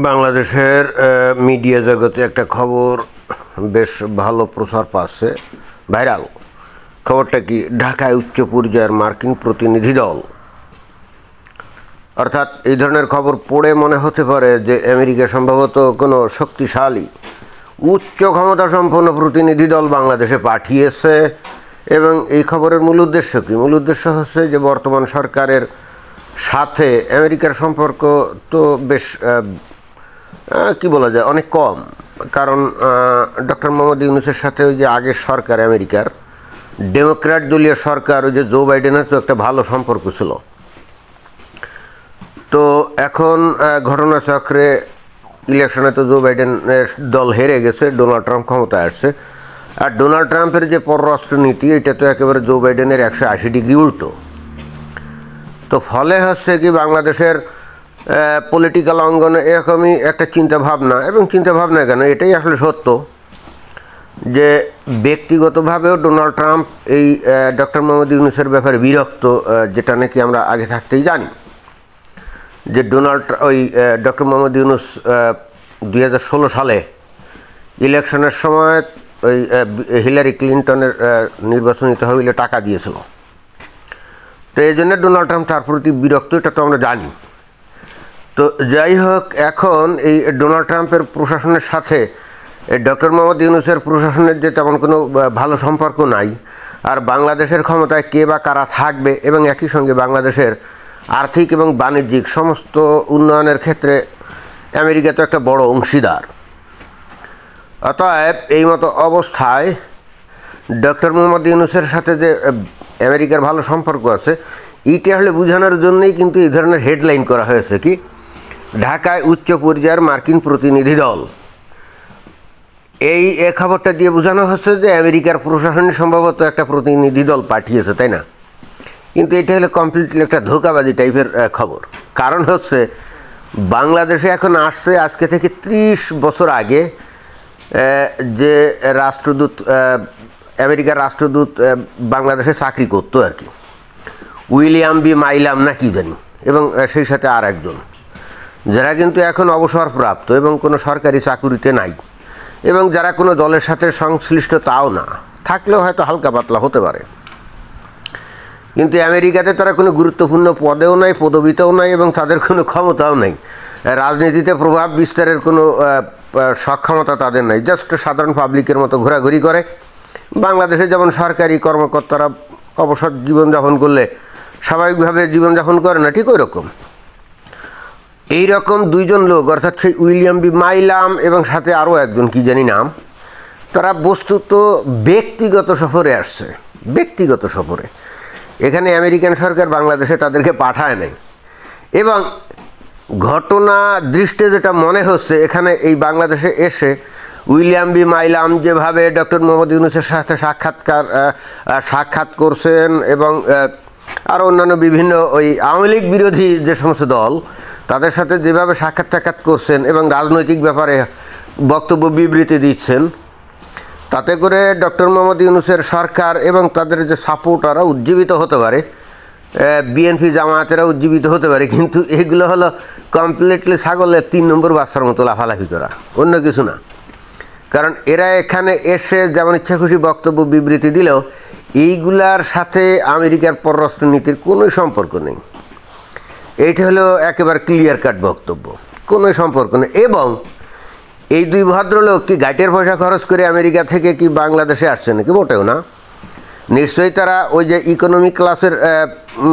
বাংলাদেশের মিডিয়া জগতে একটা খবর বেশ ভালো প্রচার পাচ্ছে, ভাইরাল। খবরটা কি? ঢাকায় উচ্চ পর্যায়ের মার্কিন প্রতিনিধি দল। অর্থাৎ এই ধরনের খবর পড়ে মনে হতে পারে যে আমেরিকা সম্ভবত কোনো শক্তিশালী উচ্চ ক্ষমতা সম্পন্ন প্রতিনিধি দল বাংলাদেশে পাঠিয়েছে। এবং এই খবরের মূল উদ্দেশ্য কি? মূল উদ্দেশ্য হচ্ছে যে বর্তমান সরকারের সাথে আমেরিকার সম্পর্ক তো বেশ কি বলা যায়, অনেক কম। কারণ ডক্টর মোহাম্মদ ইউনূসের সাথে ওই যে আগের সরকার আমেরিকার ডেমোক্র্যাট দলীয় সরকার, ওই যে জো বাইডেনের তো একটা ভালো সম্পর্ক ছিল। তো এখন ঘটনাচক্রে ইলেকশনে তো জো বাইডেনের দল হেরে গেছে, ডোনাল্ড ট্রাম্প ক্ষমতায় আসছে। আর ডোনাল্ড ট্রাম্পের যে পররাষ্ট্রনীতি, এটা তো একেবারে জো বাইডেনের 180 ডিগ্রি উল্টো। তো ফলে হচ্ছে কি, বাংলাদেশের পলিটিক্যাল অঙ্গনে এরকমই একটা চিন্তাভাবনা, এবং চিন্তাভাবনা কেন, এটাই আসলে সত্য যে ব্যক্তিগতভাবেও ডোনাল্ড ট্রাম্প এই ডক্টর মোহাম্মদ ইউনূসের ব্যাপারে বিরক্ত, যেটা নাকি আমরা আগে থাকতেই জানি যে ডক্টর মোহাম্মদ ইউনূস 2016 সালে ইলেকশনের সময় ওই হিলারি ক্লিন্টনের নির্বাচনী তহবিলে টাকা দিয়েছিল। তো এই জন্য ডোনাল্ড ট্রাম্প তার প্রতি বিরক্ত, এটা তো আমরা জানি। তো যাই হোক, এখন এই ডোনাল্ড ট্রাম্পের প্রশাসনের সাথে ডক্টর মোহাম্মদ ইউনূসের প্রশাসনের যে তেমন কোনো ভালো সম্পর্ক নাই। আর বাংলাদেশের ক্ষমতায় কে বা কারা থাকবে, এবং একই সঙ্গে বাংলাদেশের আর্থিক এবং বাণিজ্যিক সমস্ত উন্নয়নের ক্ষেত্রে আমেরিকা তো একটা বড় অংশীদার। অতএব এই মতো অবস্থায় ডক্টর মোহাম্মদ ইউনূসের সাথে যে আমেরিকার ভালো সম্পর্ক আছে, এইটা আসলে বোঝানোর জন্যই কিন্তু এই ধরনের হেডলাইন করা হয়েছে কি, ঢাকায় উচ্চ পর্যায়ের মার্কিন প্রতিনিধি দল। এই খবরটা দিয়ে বোঝানো হচ্ছে যে আমেরিকার প্রশাসনে সম্ভবত একটা প্রতিনিধি দল পাঠিয়েছে, তাই না? কিন্তু এটা হলো কমপ্লিটলি একটা ধোঁকাবাজি টাইপের খবর। কারণ হচ্ছে বাংলাদেশে এখন আসছে আজকে থেকে 30 বছর আগে যে রাষ্ট্রদূত, আমেরিকার রাষ্ট্রদূত বাংলাদেশে চাকরি করতো আর কি, উইলিয়াম বি মাইলাম না কি জানি, এবং সেই সাথে আর একজন, যারা কিন্তু এখন অবসরপ্রাপ্ত এবং কোনো সরকারি চাকুরিতে নাই, এবং যারা কোনো দলের সাথে সংশ্লিষ্ট তাও না, থাকলেও হয়তো হালকা পাতলা হতে পারে। কিন্তু আমেরিকাতে তারা কোনো গুরুত্বপূর্ণ পদেও নাই, পদবিতেও নাই, এবং তাদের কোনো ক্ষমতাও নাই। রাজনীতিতে প্রভাব বিস্তারের কোনো সক্ষমতা তাদের নাই। জাস্ট সাধারণ পাবলিকের মতো ঘোরাঘুরি করে। বাংলাদেশে যেমন সরকারি কর্মকর্তারা অবসর জীবনযাপন করলে স্বাভাবিকভাবে জীবনযাপন করে না, ঠিক ওই রকম এইরকম দুইজন লোক, অর্থাৎ সেই উইলিয়াম বি মাইলাম এবং সাথে আরও একজন কি জানি নাম, তারা বস্তুত ব্যক্তিগত সফরে আসছে। ব্যক্তিগত সফরে এখানে আমেরিকান সরকার বাংলাদেশে তাদেরকে পাঠায় নাই। এবং ঘটনা দৃষ্টে যেটা মনে হচ্ছে, এখানে এই বাংলাদেশে এসে উইলিয়াম বি মাইলাম যেভাবে ডক্টর মোহাম্মদ ইউনূসের সাথে সাক্ষাৎ করছেন, এবং আরও অন্যান্য বিভিন্ন ওই আওয়ামী লীগ বিরোধী যে সমস্ত দল, তাদের সাথে যেভাবে সাক্ষাৎ করছেন এবং রাজনৈতিক ব্যাপারে বক্তব্য বিবৃতি দিচ্ছেন, তাতে করে ডক্টর মোহাম্মদ ইউনূসের সরকার এবং তাদের যে সাপোর্টাররা উজ্জীবিত হতে পারে, বিএনপি জামায়াতেরা উজ্জীবিত হতে পারে। কিন্তু এগুলো হলো কমপ্লিটলি ছাগলের 3 নম্বর বাচ্চার মতো লাফালাফি করা, অন্য কিছু না। কারণ এরা এখানে এসে যেমন ইচ্ছা খুশি বক্তব্য বিবৃতি দিলেও এইগুলার সাথে আমেরিকার পররাষ্ট্রনীতির কোনো সম্পর্ক নেই। এইটা হলো একেবারে ক্লিয়ার কাট বক্তব্য, কোনো সম্পর্ক নেই। এবং এই দুই ভদ্রলোক কি গাইটের পয়সা খরচ করে আমেরিকা থেকে কি বাংলাদেশে আসছে নাকি? মোটেও না। নিশ্চয়ই তারা ওই যে ইকোনমি ক্লাসের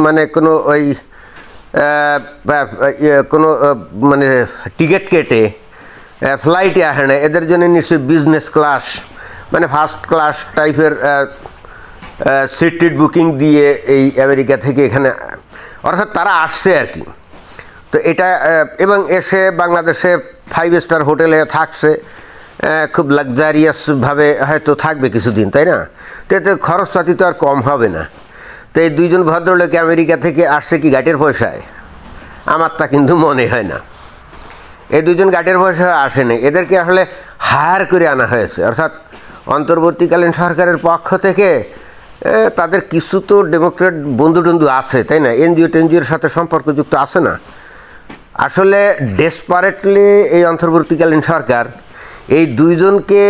মানে কোনো ওই কোনো মানে টিকিট কেটে ফ্লাইটে আসে না, এদের জন্য নিশ্চয়ই বিজনেস ক্লাস মানে ফার্স্ট ক্লাস টাইপের সিট বুকিং দিয়ে এই আমেরিকা থেকে এখানে, অর্থাৎ তারা আসছে আর কি। তো এটা এবং এসে বাংলাদেশে 5 স্টার হোটেলে থাকছে, খুব লাক্সারিয়াসভাবে হয়তো থাকবে কিছুদিন, তাই না? তো এতে খরচপাতি তো আর কম হবে না। তো এই দুইজন ভদ্রলোক আমেরিকা থেকে আসছে কি গাটের পয়সায়? আমার তা কিন্তু মনে হয় না। এই দুজন গাটের পয়সা আসেনি, এদেরকে আসলে হায়ার করে আনা হয়েছে। অর্থাৎ অন্তর্বর্তীকালীন সরকারের পক্ষ থেকে তাদের কিছু তো ডেমোক্রেট বন্ধু আছে, তাই না? এনজিওর সাথে সম্পর্কযুক্ত আছে না? আসলে ডেসপারেটলি এই অন্তর্বর্তীকালীন সরকার এই দুইজনকে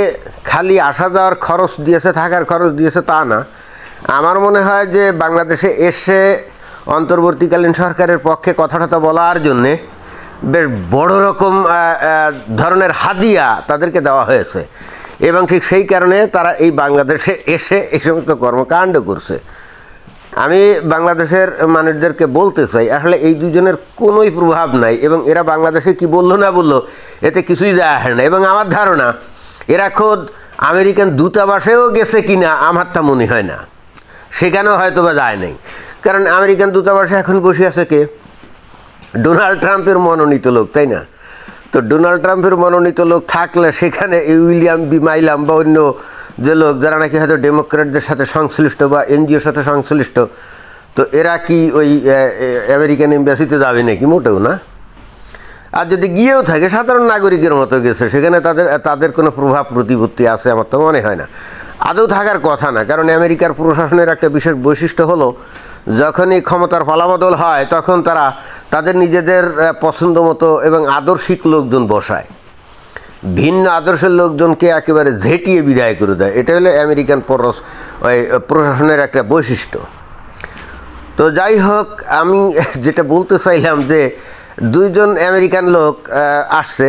খালি আসা যাওয়ার খরচ দিয়েছে, থাকার খরচ দিয়েছে তা না। আমার মনে হয় যে বাংলাদেশে এসে অন্তর্বর্তীকালীন সরকারের পক্ষে কথা বলার জন্যে বেশ বড় রকম ধরনের হাদিয়া তাদেরকে দেওয়া হয়েছে, এবং ঠিক সেই কারণে তারা এই বাংলাদেশে এসে এই সমস্ত কর্মকাণ্ড করছে। আমি বাংলাদেশের মানুষদেরকে বলতে চাই, আসলে এই দুজনের কোনোই প্রভাব নাই, এবং এরা বাংলাদেশে কি বললো না বললো এতে কিছুই যায় আসে না। এবং আমার ধারণা এরা খোদ আমেরিকান দূতাবাসেও গেছে কিনা আমার তা মনে হয় না, সেখানেও হয়তো বা যায় নাই। কারণ আমেরিকান দূতাবাসে এখন বসে আছে কে? ডোনাল্ড ট্রাম্পের মনোনীত লোক, তাই না? তো ডোনাল্ড ট্রাম্পের মনোনীত লোক থাকলে সেখানে এই উইলিয়াম বি মাইলাম বা অন্য যে লোক যারা নাকি হয়তো ডেমোক্র্যাটদের সাথে সংশ্লিষ্ট বা এনজিওর সাথে সংশ্লিষ্ট, তো এরা কি ওই আমেরিকান এম্বাসিতে যাবে নাকি? মোটেও না। আর যদি গিয়েও থাকে সাধারণ নাগরিকের মতো গেছে, সেখানে তাদের কোনো প্রভাব প্রতিপত্তি আছে আমার তো মনে হয় না, আদৌ থাকার কথা না। কারণ আমেরিকার প্রশাসনের একটা বিশেষ বৈশিষ্ট্য হলো যখনই ক্ষমতার পালাবদল হয় তখন তারা তাদের নিজেদের পছন্দ মতো এবং আদর্শিক লোকজন বসায়, ভিন্ন আদর্শের লোকজনকে একেবারে ঝেঁটিয়ে বিদায় করে দেয়। এটা হলো আমেরিকান প্রশাসনের একটা বৈশিষ্ট্য। তো যাই হোক, আমি যেটা বলতে চাইলাম যে দুইজন আমেরিকান লোক আসছে,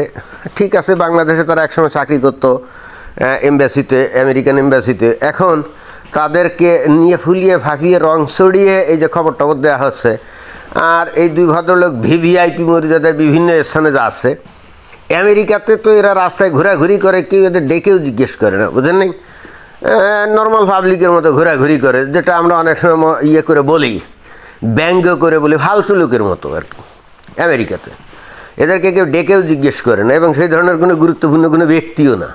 ঠিক আছে, বাংলাদেশে তারা একসময় চাকরি করতো এমবাসিতে, আমেরিকান এমবাসিতে। এখন তাদেরকে নিয়ে ফুলিয়ে ফাঁকিয়ে রং ছড়িয়ে এই যে খবর টবর দেওয়া হচ্ছে, আর এই দুই ভদ্রলোক ভিভিআইপি মর্যাদায় বিভিন্ন স্থানে যাচ্ছে। আমেরিকাতে তো এরা রাস্তায় ঘোরাঘুরি করে, কেউ এদের ডেকেও জিজ্ঞেস করে না, বুঝেন নাই? নর্মাল পাবলিকের মতো ঘোরাঘুরি করে, যেটা আমরা অনেক সময় ইয়ে করে বলি, ব্যঙ্গ করে বলি, ফালতু লোকের মতো আর কি। আমেরিকাতে এদেরকে কেউ ডেকেও জিজ্ঞেস করে না, এবং সেই ধরনের কোনো গুরুত্বপূর্ণ কোনো ব্যক্তিও না।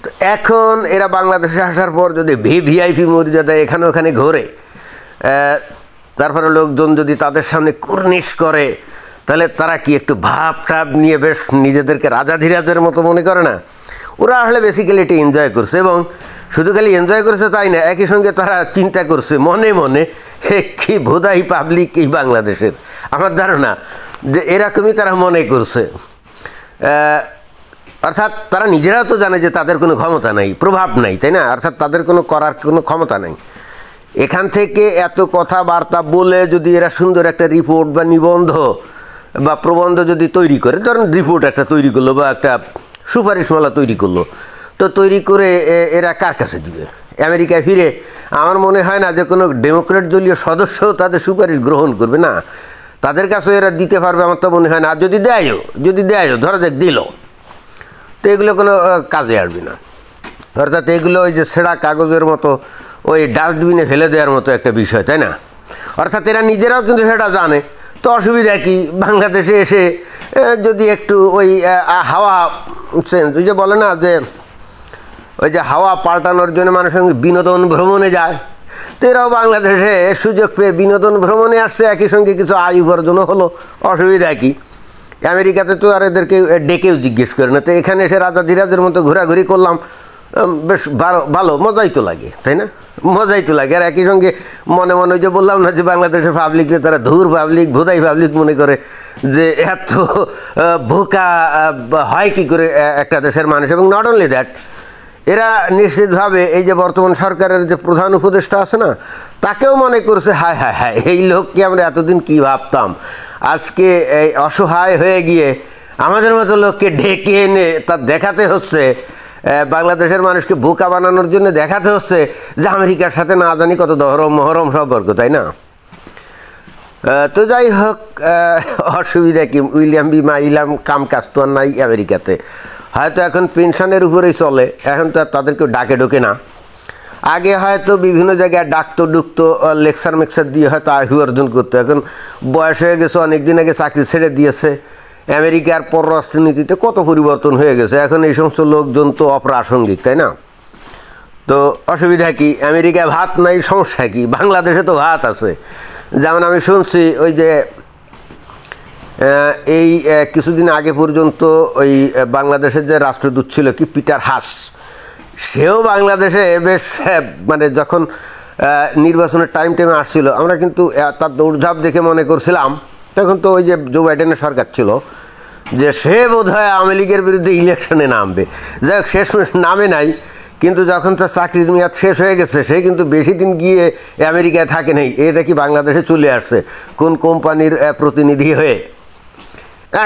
তো এখন এরা বাংলাদেশে আসার পর যদি ভিভিআইপি মর্যাদায় এখানে ওখানে ঘোরে, তারপরে লোকজন যদি তাদের সামনে কুর্নিশ করে, তাহলে তারা কি একটু ভাব টাব নিয়ে বেশ নিজেদেরকে রাজাধিরাজের মতো মনে করে না? ওরা আসলে বেসিক্যালি এটা এনজয় করছে, এবং শুধু খালি এনজয় করেছে তাই না, একই সঙ্গে তারা চিন্তা করছে মনে মনে, হে কি ভোদাই পাবলিক এই বাংলাদেশের। আমার ধারণা যে এরকমই তারা মনে করছে। অর্থাৎ তারা নিজেরাও তো জানে যে তাদের কোনো ক্ষমতা নাই, প্রভাব নাই, তাই না? অর্থাৎ তাদের কোনো করার কোনো ক্ষমতা নাই। এখান থেকে এত কথাবার্তা বলে যদি এরা সুন্দর একটা রিপোর্ট বা নিবন্ধ বা প্রবন্ধ যদি তৈরি করে, ধরেন রিপোর্ট একটা তৈরি করলো বা একটা সুপারিশমালা তৈরি করলো, তো তৈরি করে এরা কার কাছে দিবে? আমেরিকায় ফিরে আমার মনে হয় না যে কোনো ডেমোক্রেট দলীয় সদস্য তাদের সুপারিশ গ্রহণ করবে, না, তাদের কাছেও এরা দিতে পারবে আমার তো মনে হয় না। আর যদি দেয়ও ধরো দেখ দিল, তো এগুলো কোনো কাজে আসবে না। অর্থাৎ এগুলো ওই যে ছেঁড়া কাগজের মতো, ওই ডাস্টবিনে ফেলে দেওয়ার মতো একটা বিষয়, তাই না? অর্থাৎ এরা নিজেরাও কিন্তু সেটা জানে। তো অসুবিধা কি? বাংলাদেশে এসে যদি একটু ওই হাওয়া চেঞ্জ, ওই যে বলে না যে ওই যে হাওয়া পাল্টানোর জন্য মানুষ বিনোদন ভ্রমণে যায়, তো এরাও বাংলাদেশে সুযোগ পেয়ে বিনোদন ভ্রমণে আসছে, একই সঙ্গে কিছু আয় উপার্জনও হলো। অসুবিধা কি? আমেরিকাতে তো আর এদেরকে ডেকেও জিজ্ঞেস করে না। তো এখানে এসে রাজাধিরাজের মতো ঘোরাঘুরি করলাম, বেশ ভালো মজাই তো লাগে, তাই না? মজাই তো লাগে। আর একই সঙ্গে মনে মনে যে বললাম না যে বাংলাদেশের পাবলিককে তারা ধুর পাবলিক, ভোদাই পাবলিক মনে করে, যে এত বোকা হয় কী করে একটা দেশের মানুষ। এবং নট অনলি দ্যাট, এরা নিশ্চিতভাবে এই যে বর্তমান সরকারের যে প্রধান উপদেষ্টা আছে না, তাকেও মনে করছে হায় হায় হায়, এই লোককে আমরা এতদিন কী ভাবতাম, আজকে এই অসহায় হয়ে গিয়ে আমাদের মতো লোককে ডেকে এনে তার দেখাতে হচ্ছে, বাংলাদেশের মানুষকে বোকা বানানোর জন্য দেখাতে হচ্ছে যে আমেরিকার সাথে না জানি কত মহরম সম্পর্ক, তাই না? তো যাই হোক, অসুবিধা কি? উইলিয়াম বি মাইলাম কাম কাজ তো আর নাই আমেরিকাতে, হয়তো এখন পেনশনের উপরেই চলে, এখন তো আর তাদেরকেও ডাকে ঢোকে না। আগে হয়তো বিভিন্ন জায়গায় ডাকতো ডুকতো, লেকচার মেকচার দিয়ে হয়তো আয়ু অর্জন করতো। এখন বয়স হয়ে গেছে, অনেক দিন আগে চাকরি ছেড়ে দিয়েছে। আমেরিকার পররাষ্ট্রনীতিতে কত পরিবর্তন হয়ে গেছে, এখন এই সমস্ত লোকজন তো অপ্রাসঙ্গিক, তাই না? তো অসুবিধা কি? আমেরিকায় ভাত নাই, সমস্যা কি? বাংলাদেশে তো ভাত আছে। যেমন আমি শুনছি ওই যে এই কিছুদিন আগে পর্যন্ত ওই বাংলাদেশের যে রাষ্ট্রদূত ছিল কি পিটার হাস, সেও বাংলাদেশে বেশ মানে যখন নির্বাচনের টাইমে আসছিল, আমরা কিন্তু তার দৌড়ঝাঁপ দেখে মনে করছিলাম তখন তো ওই যে জো বাইডেনের সরকার ছিল, যে সে বোধহয় আওয়ামী লীগের বিরুদ্ধে ইলেকশনে নামবে। যাই হোক, শেষমেশ নামে নাই, কিন্তু যখন তার চাকরির মেয়াদ শেষ হয়ে গেছে সে কিন্তু বেশি দিন গিয়ে আমেরিকায় থাকে নাই, এটা কি বাংলাদেশে চলে আসছে কোন কোম্পানির প্রতিনিধি হয়ে।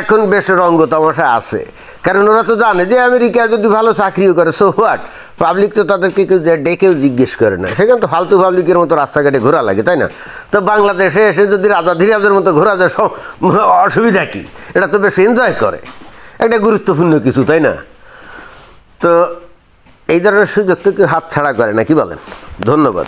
এখন বেশ রঙ্গ তামাশা আছে, কারণ ওরা তো জানে যে আমেরিকায় যদি ভালো চাকরিও করে সো হোয়াট, পাবলিক তো তাদেরকে কেউ ডেকেও জিজ্ঞেস করে না, সেখানে তো ফালতু পাবলিকের মতো রাস্তাঘাটে ঘোরা লাগে, তাই না? তো বাংলাদেশে এসে যদি রাজা ধীরাজের মতো ঘোরা যায় অসুবিধা কী? এটা তো বেশ এনজয় করে, একটা গুরুত্বপূর্ণ কিছু, তাই না? তো এই ধরনের সুযোগ তো কেউ হাতছাড়া করে না, কি বলেন? ধন্যবাদ।